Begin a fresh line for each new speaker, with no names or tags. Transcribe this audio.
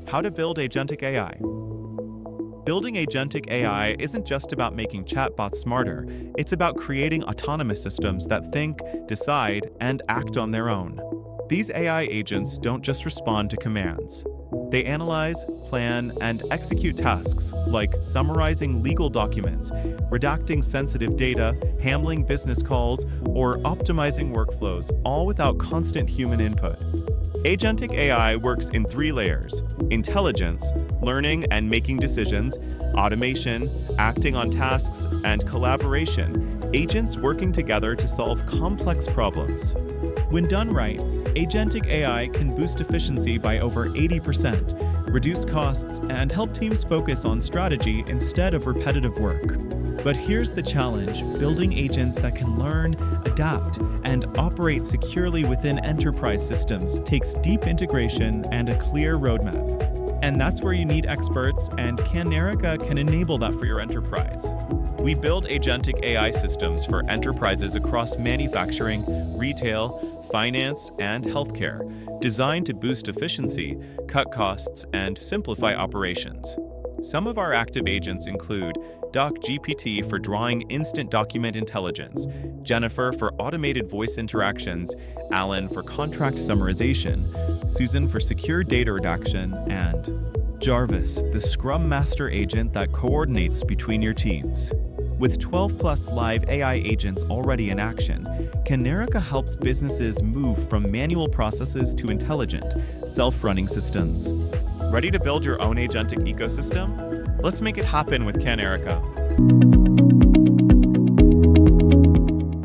How to build agentic AI. Building agentic AI isn't just about making chatbots smarter, it's about creating autonomous systems that think, decide, and act on their own. These AI agents don't just respond to commands. They analyze, plan, and execute tasks like summarizing legal documents, redacting sensitive data, handling business calls, or optimizing workflows, all without constant human input. Agentic AI works in 3 layers: intelligence, learning and making decisions; automation, acting on tasks; and collaboration, agents working together to solve complex problems. When done right, agentic AI can boost efficiency by over 80%, reduce costs, and help teams focus on strategy instead of repetitive work. But here's the challenge: building agents that can learn, adapt, and operate securely within enterprise systems takes deep integration and a clear roadmap. And that's where you need experts, and Canerica can enable that for your enterprise. We build agentic AI systems for enterprises across manufacturing, retail, finance, and healthcare, designed to boost efficiency, cut costs, and simplify operations. Some of our active agents include DocGPT for drawing instant document intelligence, Jennifer for automated voice interactions, Alan for contract summarization, Susan for secure data redaction, and Jarvis, the Scrum Master agent that coordinates between your teams. With 12+ live AI agents already in action, Canerica helps businesses move from manual processes to intelligent, self-running systems. Ready to build your own agentic ecosystem? Let's make it happen with Canerica.